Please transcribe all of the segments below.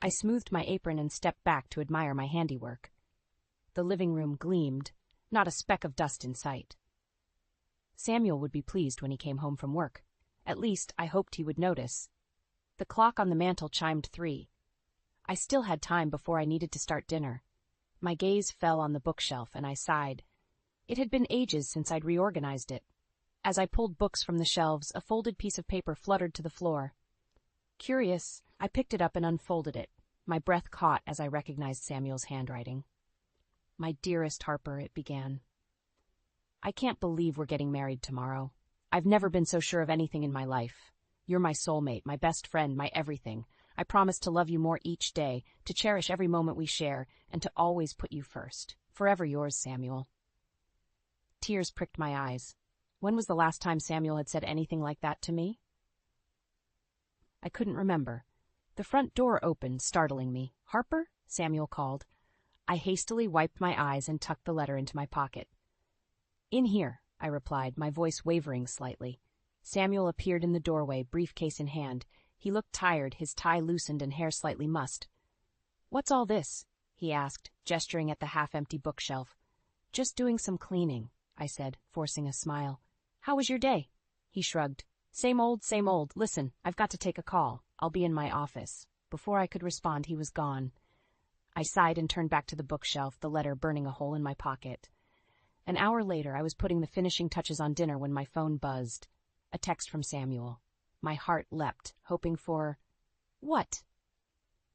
I smoothed my apron and stepped back to admire my handiwork. The living room gleamed, not a speck of dust in sight. Samuel would be pleased when he came home from work. At least, I hoped he would notice. The clock on the mantel chimed 3. I still had time before I needed to start dinner. My gaze fell on the bookshelf, and I sighed. It had been ages since I'd reorganized it. As I pulled books from the shelves, a folded piece of paper fluttered to the floor. Curious, I picked it up and unfolded it. My breath caught as I recognized Samuel's handwriting. "My dearest Harper," it began. "I can't believe we're getting married tomorrow. I've never been so sure of anything in my life. You're my soulmate, my best friend, my everything. I promise to love you more each day, to cherish every moment we share, and to always put you first. Forever yours, Samuel." Tears pricked my eyes. When was the last time Samuel had said anything like that to me? I couldn't remember. The front door opened, startling me. "Harper?" Samuel called. I hastily wiped my eyes and tucked the letter into my pocket. "In here," I replied, my voice wavering slightly. Samuel appeared in the doorway, briefcase in hand. He looked tired, his tie loosened and hair slightly mussed. "What's all this?" he asked, gesturing at the half-empty bookshelf. "Just doing some cleaning," I said, forcing a smile. "How was your day?" He shrugged. Same old, same old. Listen, I've got to take a call. I'll be in my office." Before I could respond, he was gone. I sighed and turned back to the bookshelf, the letter burning a hole in my pocket. An hour later, I was putting the finishing touches on dinner when my phone buzzed. A text from Samuel. My heart leapt, hoping for... what?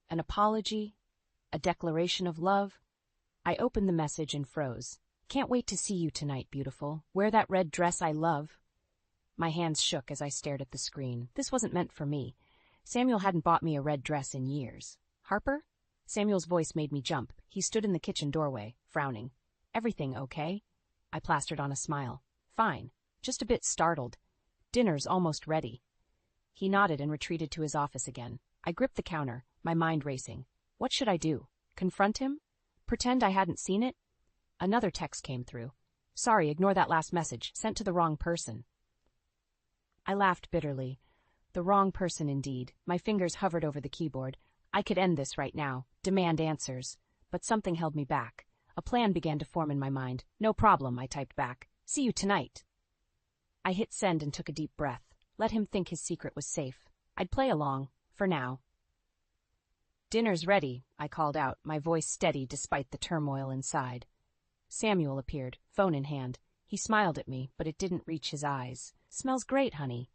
An apology? A declaration of love? I opened the message and froze. "Can't wait to see you tonight, beautiful. Wear that red dress I love." My hands shook as I stared at the screen. This wasn't meant for me. Samuel hadn't bought me a red dress in years. "Harper?" Samuel's voice made me jump. He stood in the kitchen doorway, frowning. "Everything okay?" I plastered on a smile. "Fine. Just a bit startled. Dinner's almost ready." He nodded and retreated to his office again. I gripped the counter, my mind racing. What should I do? Confront him? Pretend I hadn't seen it? Another text came through. "Sorry, ignore that last message. Sent to the wrong person." I laughed bitterly. The wrong person indeed. My fingers hovered over the keyboard. I could end this right now, demand answers. But something held me back. A plan began to form in my mind. "No problem," I typed back. "See you tonight." I hit send and took a deep breath. Let him think his secret was safe. I'd play along, for now. "Dinner's ready," I called out, my voice steady despite the turmoil inside. Samuel appeared, phone in hand. He smiled at me, but it didn't reach his eyes. "Smells great, honey."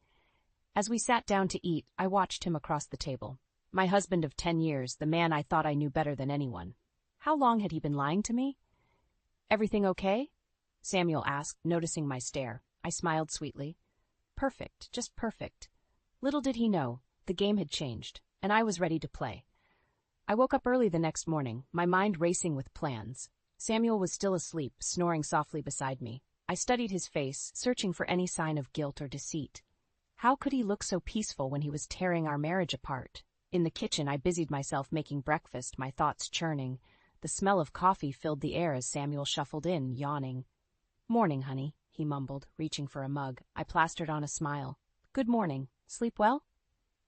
As we sat down to eat, I watched him across the table. My husband of 10 years, the man I thought I knew better than anyone. How long had he been lying to me? "Everything okay?" Samuel asked, noticing my stare. I smiled sweetly. "Perfect, just perfect." Little did he know, the game had changed, and I was ready to play. I woke up early the next morning, my mind racing with plans. Samuel was still asleep, snoring softly beside me. I studied his face, searching for any sign of guilt or deceit. How could he look so peaceful when he was tearing our marriage apart? In the kitchen, I busied myself making breakfast, my thoughts churning. The smell of coffee filled the air as Samuel shuffled in, yawning. "Morning, honey," he mumbled, reaching for a mug. I plastered on a smile. "Good morning. Sleep well?"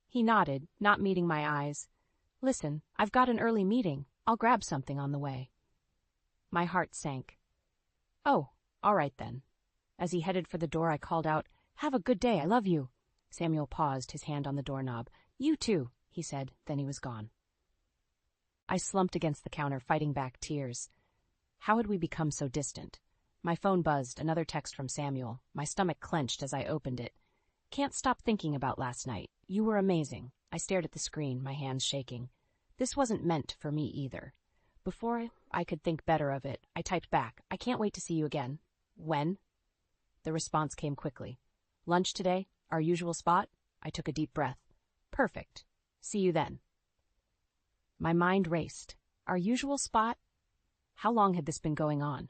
He nodded, not meeting my eyes. "Listen, I've got an early meeting. I'll grab something on the way." My heart sank. "Oh, all right then." As he headed for the door, I called out, "Have a good day, I love you." Samuel paused, his hand on the doorknob. "You too," he said, then he was gone. I slumped against the counter, fighting back tears. How had we become so distant? My phone buzzed, another text from Samuel. My stomach clenched as I opened it. "Can't stop thinking about last night. You were amazing." I stared at the screen, my hands shaking. This wasn't meant for me either. Before I could think better of it, I typed back, "I can't wait to see you again." "When?" The response came quickly. "Lunch today? Our usual spot?" I took a deep breath. "Perfect. See you then." My mind raced. Our usual spot? How long had this been going on?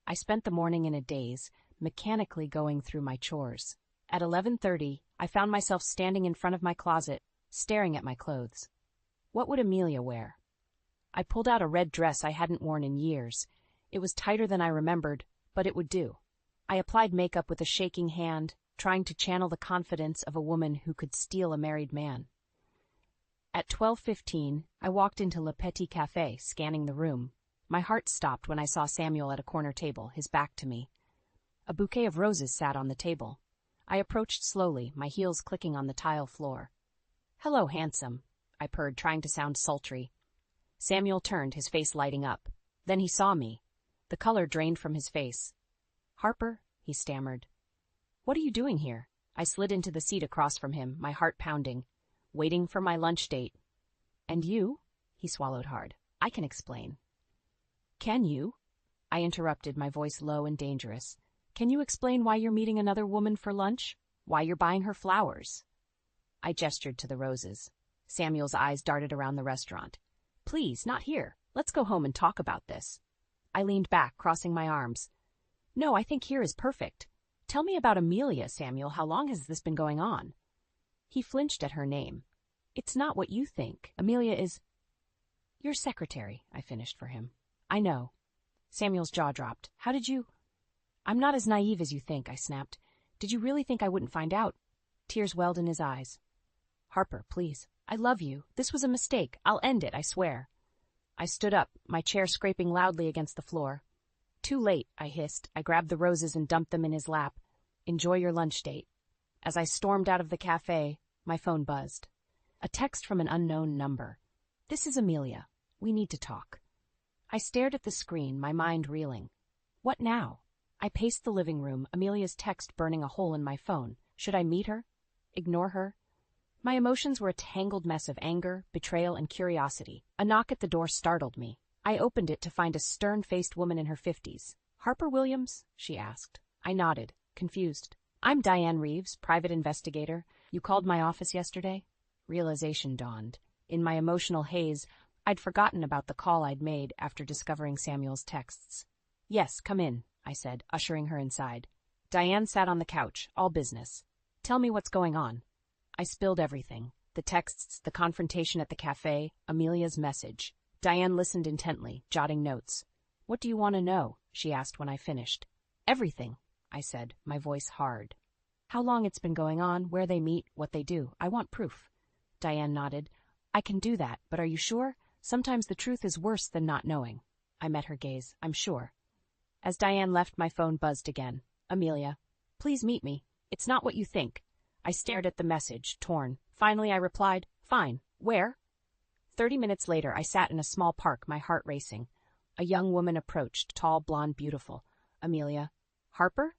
I spent the morning in a daze, mechanically going through my chores. At 11:30, I found myself standing in front of my closet, staring at my clothes. What would Amelia wear? I pulled out a red dress I hadn't worn in years. It was tighter than I remembered, but it would do. I applied makeup with a shaking hand, trying to channel the confidence of a woman who could steal a married man. At 12:15, I walked into Le Petit Café, scanning the room. My heart stopped when I saw Samuel at a corner table, his back to me. A bouquet of roses sat on the table. I approached slowly, my heels clicking on the tile floor. "Hello, handsome," I purred, trying to sound sultry. Samuel turned, his face lighting up. Then he saw me. The color drained from his face. "Harper," he stammered. "What are you doing here?" I slid into the seat across from him, my heart pounding. "Waiting for my lunch date." "And you?" He swallowed hard. "I can explain." "Can you?" I interrupted, my voice low and dangerous. "Can you explain why you're meeting another woman for lunch? Why you're buying her flowers?" I gestured to the roses. Samuel's eyes darted around the restaurant. "Please, not here. Let's go home and talk about this." I leaned back, crossing my arms. "No, I think here is perfect. Tell me about Amelia, Samuel. How long has this been going on?" He flinched at her name. "It's not what you think. Amelia is—" "Your secretary," I finished for him. "I know." Samuel's jaw dropped. "How did you—" "I'm not as naive as you think," I snapped. "Did you really think I wouldn't find out?" Tears welled in his eyes. "Harper, please. I love you. This was a mistake. I'll end it, I swear." I stood up, my chair scraping loudly against the floor. "Too late," I hissed. I grabbed the roses and dumped them in his lap. "Enjoy your lunch date." As I stormed out of the cafe, my phone buzzed. A text from an unknown number. "This is Amelia. We need to talk." I stared at the screen, my mind reeling. What now? I paced the living room, Amelia's text burning a hole in my phone. Should I meet her? Ignore her? My emotions were a tangled mess of anger, betrayal, and curiosity. A knock at the door startled me. I opened it to find a stern-faced woman in her 50s. "Harper Williams?" she asked. I nodded, confused. "I'm Diane Reeves, private investigator. You called my office yesterday?" Realization dawned. In my emotional haze, I'd forgotten about the call I'd made after discovering Samuel's texts. "Yes, come in," I said, ushering her inside. Diane sat on the couch, all business. "Tell me what's going on." I spilled everything. The texts, the confrontation at the cafe, Amelia's message. Diane listened intently, jotting notes. "What do you want to know?" she asked when I finished. "Everything," I said, my voice hard. "How long it's been going on, where they meet, what they do. I want proof." Diane nodded. "I can do that, but are you sure? Sometimes the truth is worse than not knowing." I met her gaze. "I'm sure." As Diane left, my phone buzzed again. "Amelia, please meet me. It's not what you think." I stared at the message, torn. Finally, I replied, "Fine. Where?" 30 minutes later, I sat in a small park, my heart racing. A young woman approached, tall, blonde, beautiful. "Amelia." "Harper?"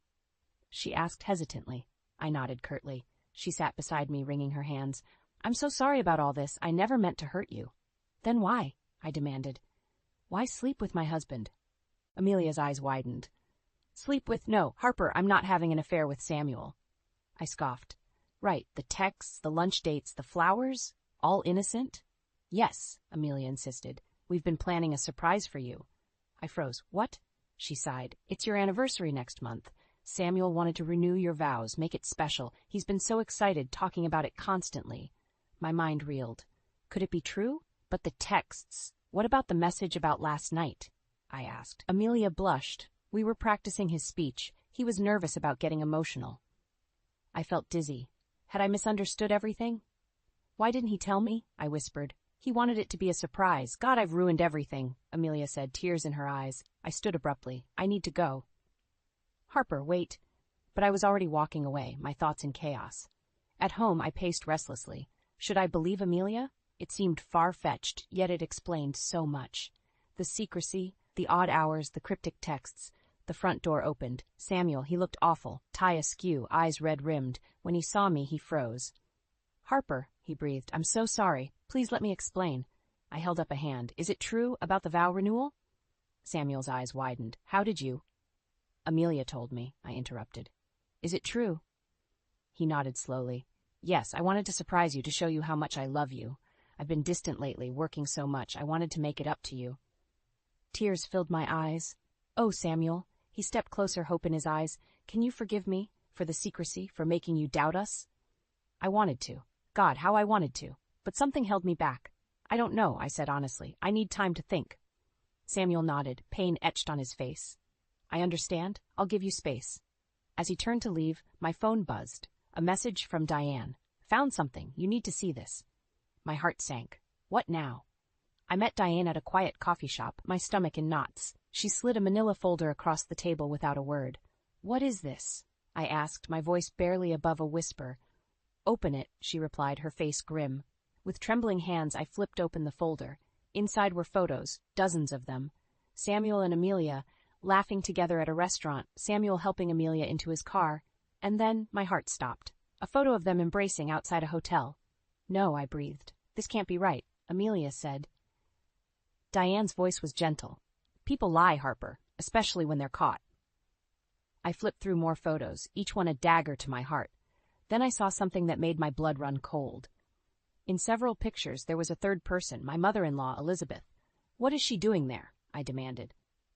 she asked hesitantly. I nodded curtly. She sat beside me, wringing her hands. "I'm so sorry about all this. I never meant to hurt you." "Then why?" I demanded. "Why sleep with my husband?" Amelia's eyes widened. "Sleep with— No, Harper, I'm not having an affair with Samuel." I scoffed. "Right, the texts, the lunch dates, the flowers, all innocent?" "Yes," Amelia insisted. "We've been planning a surprise for you." I froze. "What?" She sighed. "It's your anniversary next month. Samuel wanted to renew your vows, make it special. He's been so excited, talking about it constantly." My mind reeled. Could it be true? But the texts. What about the message about last night? I asked. Amelia blushed. We were practicing his speech. He was nervous about getting emotional. I felt dizzy. Had I misunderstood everything? "Why didn't he tell me?" I whispered. "He wanted it to be a surprise. God, I've ruined everything," Amelia said, tears in her eyes. I stood abruptly. "I need to go." "Harper, wait." But I was already walking away, my thoughts in chaos. At home, I paced restlessly. Should I believe Amelia? It seemed far-fetched, yet it explained so much. The secrecy, the odd hours, the cryptic texts. The front door opened. Samuel, he looked awful, tie askew, eyes red-rimmed. When he saw me, he froze. "Harper," he breathed, "I'm so sorry. Please let me explain." I held up a hand. "Is it true about the vow renewal?" Samuel's eyes widened. "How did you—" "Amelia told me," I interrupted. "Is it true?" He nodded slowly. "Yes, I wanted to surprise you, to show you how much I love you. I've been distant lately, working so much. I wanted to make it up to you." Tears filled my eyes. "Oh, Samuel." He stepped closer, hope in his eyes. "Can you forgive me for the secrecy, for making you doubt us?" I wanted to. God, how I wanted to. But something held me back. "I don't know," I said honestly. "I need time to think." Samuel nodded, pain etched on his face. "I understand. I'll give you space." As he turned to leave, my phone buzzed. A message from Diane. "Found something. You need to see this." My heart sank. What now? I met Diane at a quiet coffee shop, my stomach in knots. She slid a manila folder across the table without a word. "What is this?" I asked, my voice barely above a whisper. "Open it," she replied, her face grim. With trembling hands, I flipped open the folder. Inside were photos, dozens of them. Samuel and Amelia, laughing together at a restaurant, Samuel helping Amelia into his car, and then my heart stopped. A photo of them embracing outside a hotel. "No," I breathed. "This can't be right," Amelia said. Diane's voice was gentle. "People lie, Harper, especially when they're caught." I flipped through more photos, each one a dagger to my heart. Then I saw something that made my blood run cold. In several pictures, there was a third person, my mother-in-law, Elizabeth. "What is she doing there?" I demanded.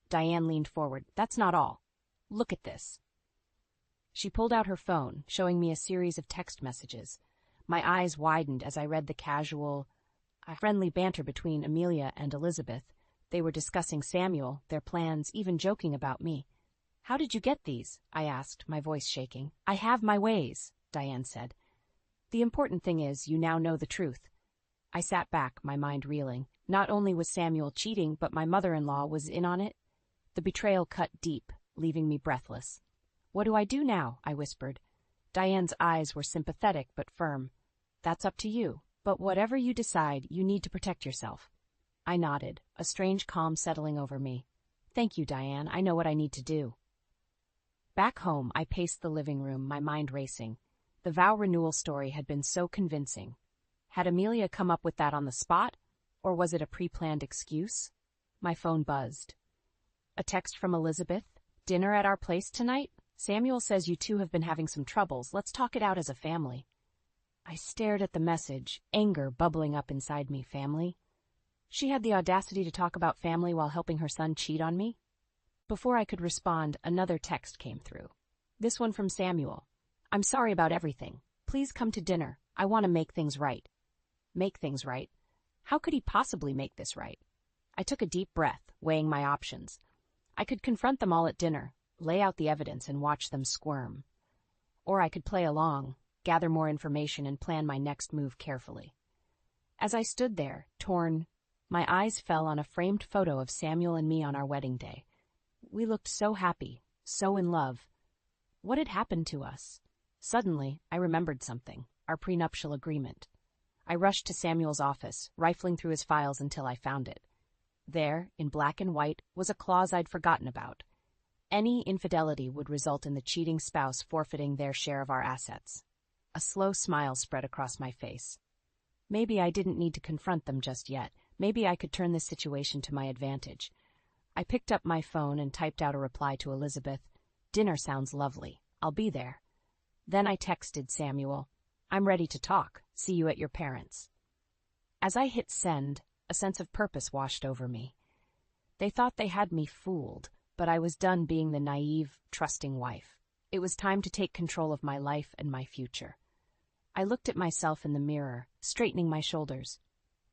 Diane leaned forward. "That's not all. Look at this." She pulled out her phone, showing me a series of text messages. My eyes widened as I read the casual, friendly banter between Amelia and Elizabeth. They were discussing Samuel, their plans, even joking about me. "How did you get these?" I asked, my voice shaking. "I have my ways," Diane said. "The important thing is, you now know the truth." I sat back, my mind reeling. Not only was Samuel cheating, but my mother-in-law was in on it. The betrayal cut deep, leaving me breathless. "What do I do now?" I whispered. Diane's eyes were sympathetic but firm. "That's up to you. But whatever you decide, you need to protect yourself." I nodded, a strange calm settling over me. "Thank you, Diane. I know what I need to do." Back home, I paced the living room, my mind racing. The vow renewal story had been so convincing. Had Amelia come up with that on the spot, or was it a pre-planned excuse? My phone buzzed. A text from Elizabeth. "Dinner at our place tonight? Samuel says you two have been having some troubles. Let's talk it out as a family." I stared at the message, anger bubbling up inside me. Family? She had the audacity to talk about family while helping her son cheat on me? Before I could respond, another text came through. This one from Samuel. "I'm sorry about everything. Please come to dinner. I want to make things right." Make things right? How could he possibly make this right? I took a deep breath, weighing my options. I could confront them all at dinner, lay out the evidence and watch them squirm. Or I could play along, gather more information and plan my next move carefully. As I stood there, torn, my eyes fell on a framed photo of Samuel and me on our wedding day. We looked so happy, so in love. What had happened to us? Suddenly, I remembered something, our prenuptial agreement. I rushed to Samuel's office, rifling through his files until I found it. There, in black and white, was a clause I'd forgotten about. Any infidelity would result in the cheating spouse forfeiting their share of our assets. A slow smile spread across my face. Maybe I didn't need to confront them just yet. Maybe I could turn this situation to my advantage. I picked up my phone and typed out a reply to Elizabeth. "Dinner sounds lovely. I'll be there." Then I texted Samuel. "I'm ready to talk. See you at your parents'." As I hit send, a sense of purpose washed over me. They thought they had me fooled, but I was done being the naive, trusting wife. It was time to take control of my life and my future. I looked at myself in the mirror, straightening my shoulders.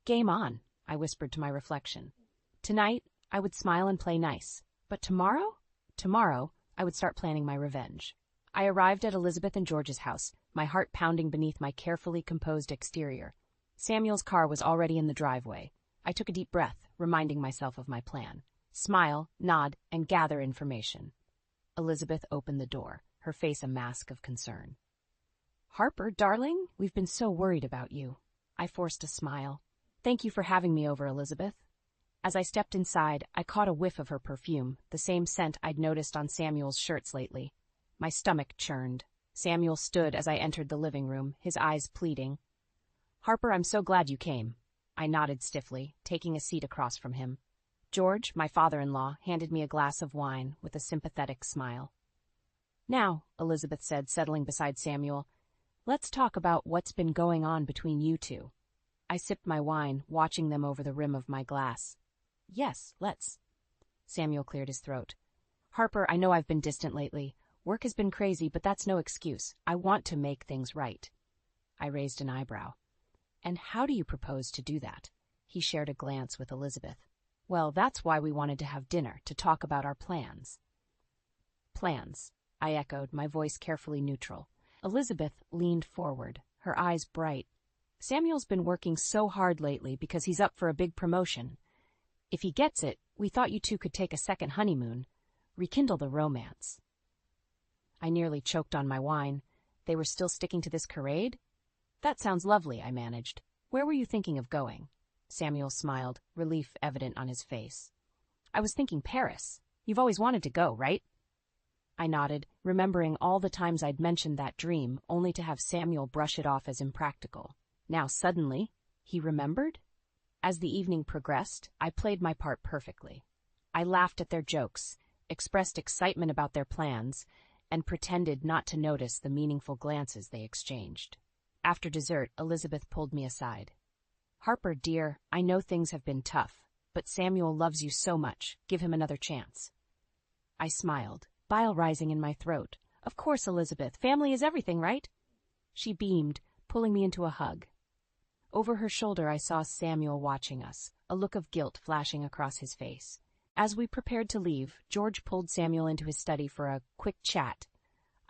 "Game on," I whispered to my reflection. Tonight, I would smile and play nice. But tomorrow? Tomorrow, I would start planning my revenge. I arrived at Elizabeth and George's house, my heart pounding beneath my carefully composed exterior. Samuel's car was already in the driveway. I took a deep breath, reminding myself of my plan. Smile, nod, and gather information. Elizabeth opened the door, her face a mask of concern. "Harper, darling, we've been so worried about you." I forced a smile. "Thank you for having me over, Elizabeth." As I stepped inside, I caught a whiff of her perfume, the same scent I'd noticed on Samuel's shirts lately. My stomach churned. Samuel stood as I entered the living room, his eyes pleading. "Harper, I'm so glad you came." I nodded stiffly, taking a seat across from him. George, my father-in-law, handed me a glass of wine with a sympathetic smile. "Now," Elizabeth said, settling beside Samuel, "let's talk about what's been going on between you two." I sipped my wine, watching them over the rim of my glass. "Yes, let's." Samuel cleared his throat. "Harper, I know I've been distant lately. Work has been crazy, but that's no excuse. I want to make things right." I raised an eyebrow. "And how do you propose to do that?" He shared a glance with Elizabeth. "Well, that's why we wanted to have dinner, to talk about our plans." "Plans," I echoed, my voice carefully neutral. Elizabeth leaned forward, her eyes bright. Samuel's been working so hard lately because he's up for a big promotion. If he gets it, we thought you two could take a second honeymoon, rekindle the romance. I nearly choked on my wine. They were still sticking to this charade? That sounds lovely, I managed. Where were you thinking of going? Samuel smiled, relief evident on his face. I was thinking Paris. You've always wanted to go, right? I nodded, remembering all the times I'd mentioned that dream, only to have Samuel brush it off as impractical. Now suddenly, he remembered? As the evening progressed, I played my part perfectly. I laughed at their jokes, expressed excitement about their plans, and pretended not to notice the meaningful glances they exchanged. After dessert, Elizabeth pulled me aside. Harper, dear, I know things have been tough, but Samuel loves you so much. Give him another chance. I smiled, bile rising in my throat. Of course, Elizabeth. Family is everything, right? She beamed, pulling me into a hug. Over her shoulder, I saw Samuel watching us, a look of guilt flashing across his face. As we prepared to leave, George pulled Samuel into his study for a quick chat.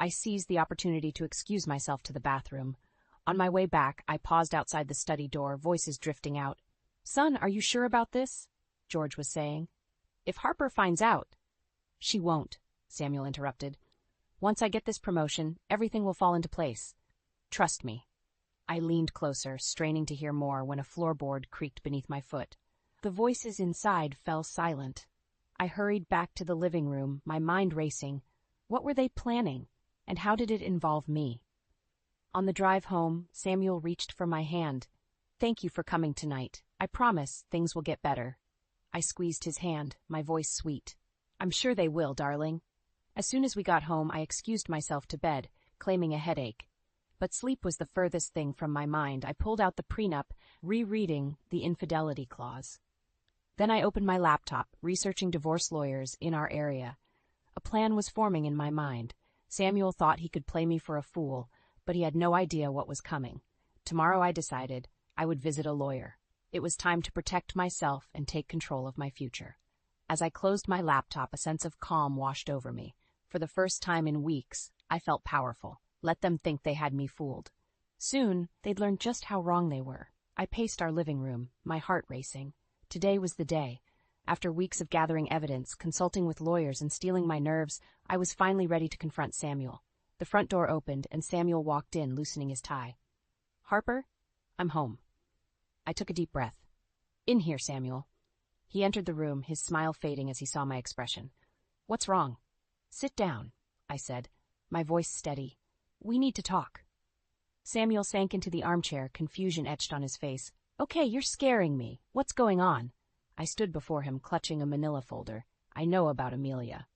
I seized the opportunity to excuse myself to the bathroom. On my way back, I paused outside the study door, voices drifting out. Son, are you sure about this? George was saying. If Harper finds out... She won't, Samuel interrupted. Once I get this promotion, everything will fall into place. Trust me. I leaned closer, straining to hear more, when a floorboard creaked beneath my foot. The voices inside fell silent. I hurried back to the living room, my mind racing. What were they planning, and how did it involve me? On the drive home, Samuel reached for my hand. Thank you for coming tonight. I promise things will get better. I squeezed his hand, my voice sweet. I'm sure they will, darling. As soon as we got home, I excused myself to bed, claiming a headache. But sleep was the furthest thing from my mind. I pulled out the prenup, rereading the infidelity clause. Then I opened my laptop, researching divorce lawyers in our area. A plan was forming in my mind. Samuel thought he could play me for a fool, but he had no idea what was coming. Tomorrow, I decided, I would visit a lawyer. It was time to protect myself and take control of my future. As I closed my laptop, a sense of calm washed over me. For the first time in weeks, I felt powerful. Let them think they had me fooled. Soon, they'd learn just how wrong they were. I paced our living room, my heart racing. Today was the day. After weeks of gathering evidence, consulting with lawyers, and steeling my nerves, I was finally ready to confront Samuel. The front door opened, and Samuel walked in, loosening his tie. Harper, I'm home. I took a deep breath. In here, Samuel. He entered the room, his smile fading as he saw my expression. What's wrong? Sit down, I said, my voice steady. We need to talk. Samuel sank into the armchair, confusion etched on his face. Okay, you're scaring me. What's going on? I stood before him, clutching a manila folder. I know about Amelia.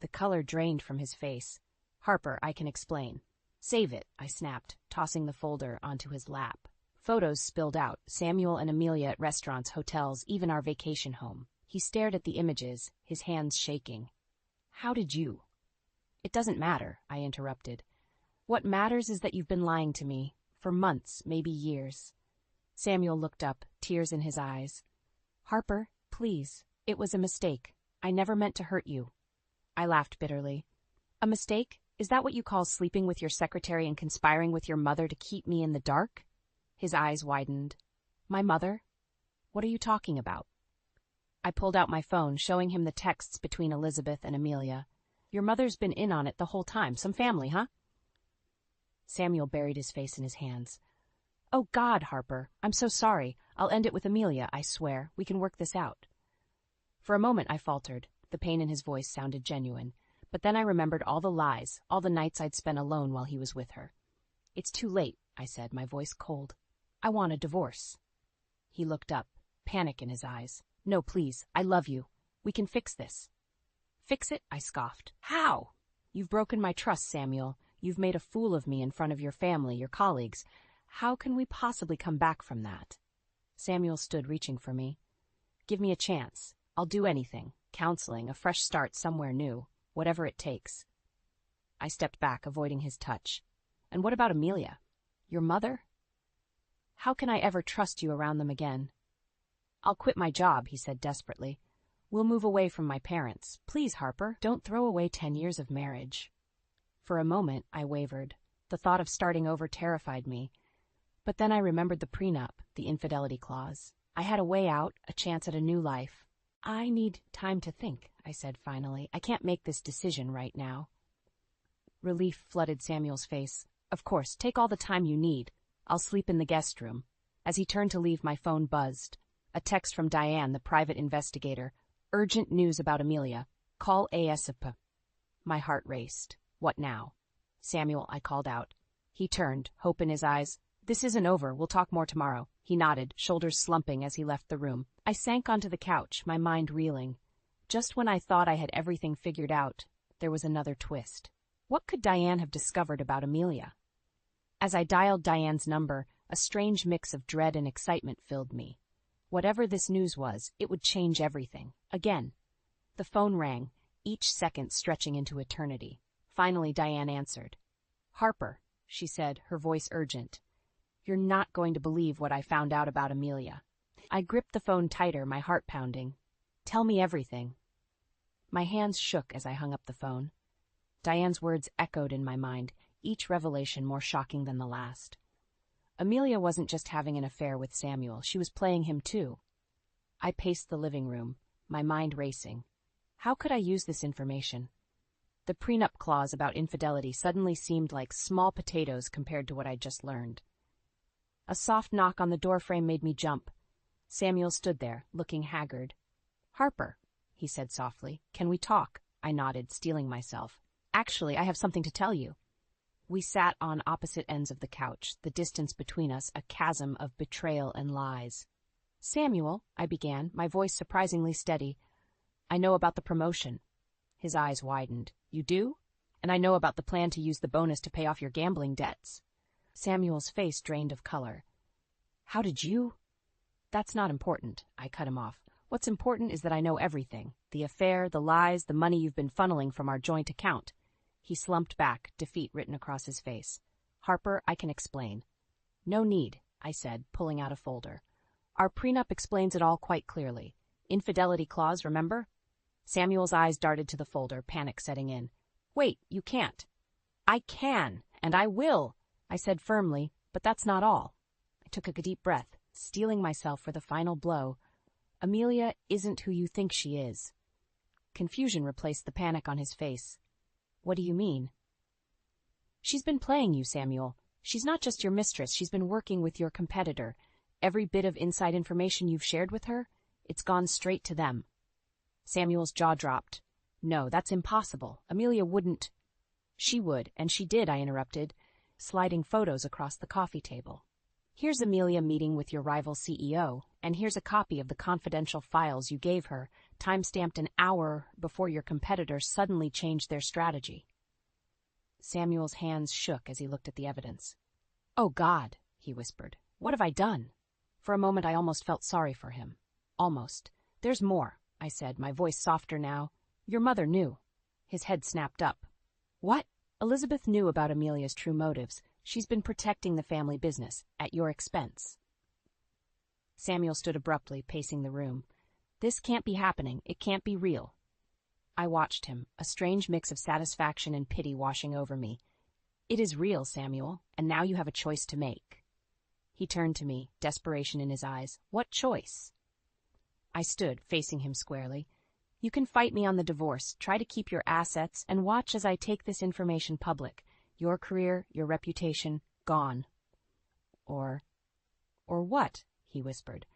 The color drained from his face. Harper, I can explain. Save it, I snapped, tossing the folder onto his lap. Photos spilled out, Samuel and Amelia at restaurants, hotels, even our vacation home. He stared at the images, his hands shaking. How did you? It doesn't matter, I interrupted. What matters is that you've been lying to me, for months, maybe years. Samuel looked up, tears in his eyes. Harper, please, it was a mistake. I never meant to hurt you. I laughed bitterly. A mistake? Is that what you call sleeping with your secretary and conspiring with your mother to keep me in the dark? His eyes widened. My mother? What are you talking about? I pulled out my phone, showing him the texts between Elizabeth and Amelia. Your mother's been in on it the whole time. Some family, huh? Samuel buried his face in his hands. Oh, God, Harper, I'm so sorry. I'll end it with Amelia, I swear. We can work this out. For a moment I faltered. The pain in his voice sounded genuine. But then I remembered all the lies, all the nights I'd spent alone while he was with her. It's too late, I said, my voice cold. I want a divorce. He looked up, panic in his eyes. No, please, I love you. We can fix this. Fix it? I scoffed. How? You've broken my trust, Samuel. You've made a fool of me in front of your family, your colleagues. How can we possibly come back from that? Samuel stood, reaching for me. Give me a chance. I'll do anything. Counseling, a fresh start somewhere new. Whatever it takes. I stepped back, avoiding his touch. And what about Amelia? Your mother? How can I ever trust you around them again? I'll quit my job, he said desperately. We'll move away from my parents. Please, Harper, don't throw away 10 years of marriage. For a moment, I wavered. The thought of starting over terrified me. But then I remembered the prenup, the infidelity clause. I had a way out, a chance at a new life. I need time to think, I said finally. I can't make this decision right now. Relief flooded Samuel's face. Of course, take all the time you need. I'll sleep in the guest room. As he turned to leave, my phone buzzed. A text from Diane, the private investigator. Urgent news about Amelia. Call ASAP. My heart raced. What now? Samuel, I called out. He turned, hope in his eyes. This isn't over. We'll talk more tomorrow. He nodded, shoulders slumping as he left the room. I sank onto the couch, my mind reeling. Just when I thought I had everything figured out, there was another twist. What could Diane have discovered about Amelia? As I dialed Diane's number, a strange mix of dread and excitement filled me. Whatever this news was, it would change everything. Again. The phone rang, each second stretching into eternity. Finally, Diane answered. Harper, she said, her voice urgent. You're not going to believe what I found out about Amelia. I gripped the phone tighter, my heart pounding. Tell me everything. My hands shook as I hung up the phone. Diane's words echoed in my mind, each revelation more shocking than the last. Amelia wasn't just having an affair with Samuel, she was playing him too. I paced the living room, my mind racing. How could I use this information? The prenup clause about infidelity suddenly seemed like small potatoes compared to what I'd just learned. A soft knock on the doorframe made me jump. Samuel stood there, looking haggard. Harper, he said softly, can we talk? I nodded, steeling myself. Actually, I have something to tell you. We sat on opposite ends of the couch, the distance between us a chasm of betrayal and lies. Samuel, I began, my voice surprisingly steady. I know about the promotion. His eyes widened. You do? And I know about the plan to use the bonus to pay off your gambling debts. Samuel's face drained of color. How did you? That's not important, I cut him off. What's important is that I know everything. The affair, the lies, the money you've been funneling from our joint account. He slumped back, defeat written across his face. Harper, I can explain. No need, I said, pulling out a folder. Our prenup explains it all quite clearly. Infidelity clause, remember? Samuel's eyes darted to the folder, panic setting in. Wait, you can't. I can, and I will, I said firmly, but that's not all. I took a deep breath, steeling myself for the final blow. Amelia isn't who you think she is. Confusion replaced the panic on his face. What do you mean? She's been playing you, Samuel. She's not just your mistress, she's been working with your competitor. Every bit of inside information you've shared with her, it's gone straight to them. Samuel's jaw dropped. No, that's impossible. Amelia wouldn't. She would, and she did, I interrupted, sliding photos across the coffee table. Here's Amelia meeting with your rival CEO, and here's a copy of the confidential files you gave her, time-stamped an hour before your competitors suddenly changed their strategy. Samuel's hands shook as he looked at the evidence. Oh, God, he whispered. What have I done? For a moment I almost felt sorry for him. Almost. There's more, I said, my voice softer now. Your mother knew. His head snapped up. What? Elizabeth knew about Amelia's true motives. She's been protecting the family business, at your expense. Samuel stood abruptly, pacing the room. This can't be happening. It can't be real. I watched him, a strange mix of satisfaction and pity washing over me. It is real, Samuel, and now you have a choice to make. He turned to me, desperation in his eyes. What choice? I stood, facing him squarely. You can fight me on the divorce, try to keep your assets, and watch as I take this information public. Your career, your reputation, gone. Or what? He whispered.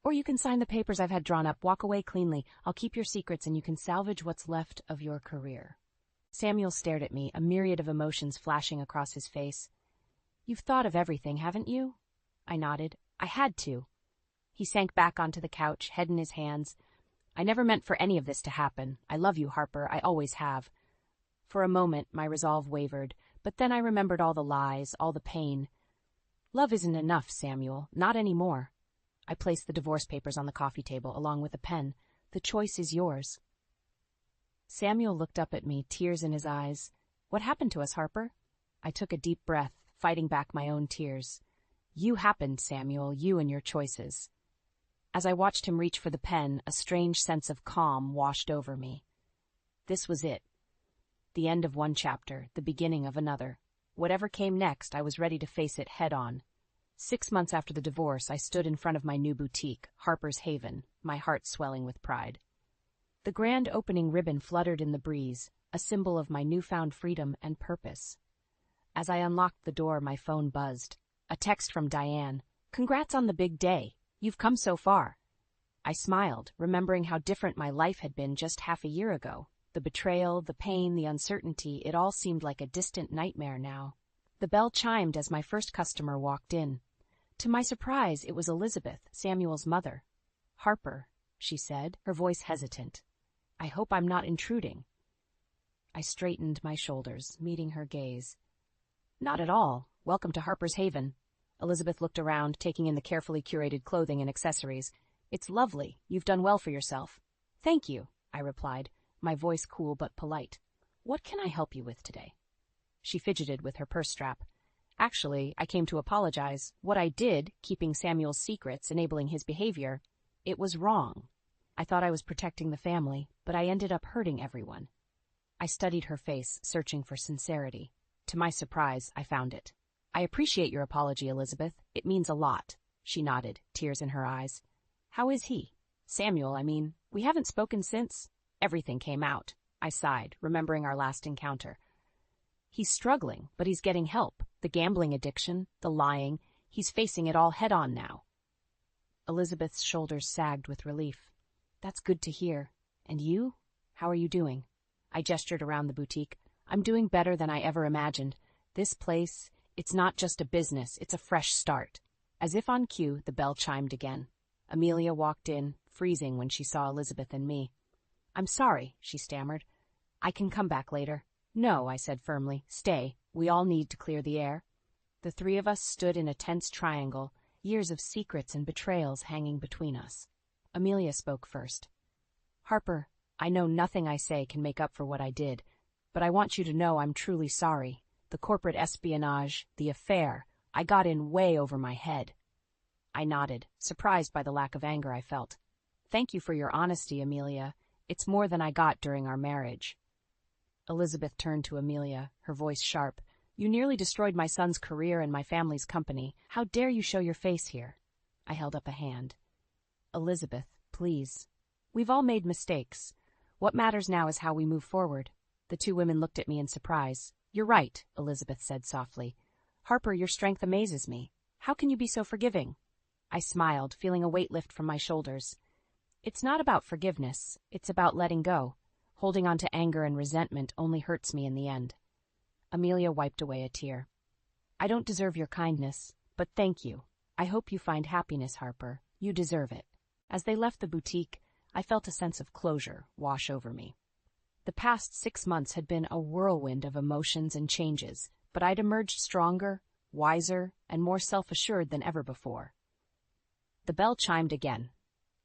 Or you can sign the papers I've had drawn up, walk away cleanly. I'll keep your secrets and you can salvage what's left of your career. Samuel stared at me, a myriad of emotions flashing across his face. You've thought of everything, haven't you? I nodded. I had to. He sank back onto the couch, head in his hands. I never meant for any of this to happen. I love you, Harper. I always have. For a moment, my resolve wavered, but then I remembered all the lies, all the pain. Love isn't enough, Samuel. Not anymore. I placed the divorce papers on the coffee table, along with a pen. The choice is yours. Samuel looked up at me, tears in his eyes. What happened to us, Harper? I took a deep breath, fighting back my own tears. You happened, Samuel, you and your choices. As I watched him reach for the pen, a strange sense of calm washed over me. This was it. The end of one chapter, the beginning of another. Whatever came next, I was ready to face it head on. 6 months after the divorce, I stood in front of my new boutique, Harper's Haven, my heart swelling with pride. The grand opening ribbon fluttered in the breeze, a symbol of my newfound freedom and purpose. As I unlocked the door, my phone buzzed. A text from Diane. "Congrats on the big day. You've come so far." I smiled, remembering how different my life had been just half a year ago. The betrayal, the pain, the uncertainty, it all seemed like a distant nightmare now. The bell chimed as my first customer walked in. To my surprise, it was Elizabeth, Samuel's mother. "Harper," she said, her voice hesitant. "I hope I'm not intruding." I straightened my shoulders, meeting her gaze. "Not at all. Welcome to Harper's Haven." Elizabeth looked around, taking in the carefully curated clothing and accessories. "It's lovely. You've done well for yourself." "Thank you," I replied, my voice cool but polite. "What can I help you with today?" She fidgeted with her purse strap. "Actually, I came to apologize. What I did, keeping Samuel's secrets, enabling his behavior, it was wrong. I thought I was protecting the family, but I ended up hurting everyone." I studied her face, searching for sincerity. To my surprise, I found it. "I appreciate your apology, Elizabeth. It means a lot." She nodded, tears in her eyes. "How is he?" "Samuel, I mean. We haven't spoken since." Everything came out. I sighed, remembering our last encounter. "He's struggling, but he's getting help. The gambling addiction, the lying, he's facing it all head-on now." Elizabeth's shoulders sagged with relief. "That's good to hear. And you? How are you doing?" I gestured around the boutique. "I'm doing better than I ever imagined. This place, it's not just a business, it's a fresh start." As if on cue, the bell chimed again. Amelia walked in, freezing when she saw Elizabeth and me. "I'm sorry," she stammered. "I can come back later." "No," I said firmly. "Stay. We all need to clear the air." The three of us stood in a tense triangle, years of secrets and betrayals hanging between us. Amelia spoke first. "Harper, I know nothing I say can make up for what I did, but I want you to know I'm truly sorry. The corporate espionage, the affair, I got in way over my head." I nodded, surprised by the lack of anger I felt. "Thank you for your honesty, Amelia. It's more than I got during our marriage." Elizabeth turned to Amelia, her voice sharp. "You nearly destroyed my son's career and my family's company. How dare you show your face here?" I held up a hand. "Elizabeth, please. We've all made mistakes. What matters now is how we move forward." The two women looked at me in surprise. "You're right," Elizabeth said softly. "Harper, your strength amazes me. How can you be so forgiving?" I smiled, feeling a weight lift from my shoulders. "It's not about forgiveness. It's about letting go. Holding on to anger and resentment only hurts me in the end." Amelia wiped away a tear. "I don't deserve your kindness, but thank you. I hope you find happiness, Harper. You deserve it." As they left the boutique, I felt a sense of closure wash over me. The past 6 months had been a whirlwind of emotions and changes, but I'd emerged stronger, wiser, and more self-assured than ever before. The bell chimed again,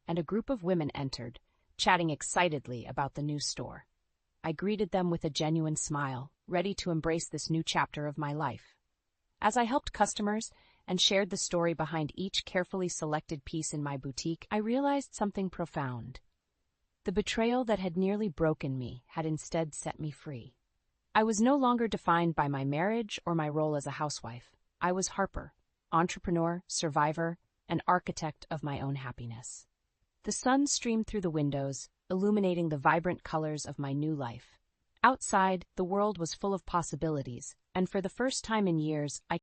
and a group of women entered, chatting excitedly about the new store. I greeted them with a genuine smile, ready to embrace this new chapter of my life. As I helped customers and shared the story behind each carefully selected piece in my boutique, I realized something profound. The betrayal that had nearly broken me had instead set me free. I was no longer defined by my marriage or my role as a housewife. I was Harper, entrepreneur, survivor, and architect of my own happiness. The sun streamed through the windows, illuminating the vibrant colors of my new life. Outside, the world was full of possibilities, and for the first time in years, I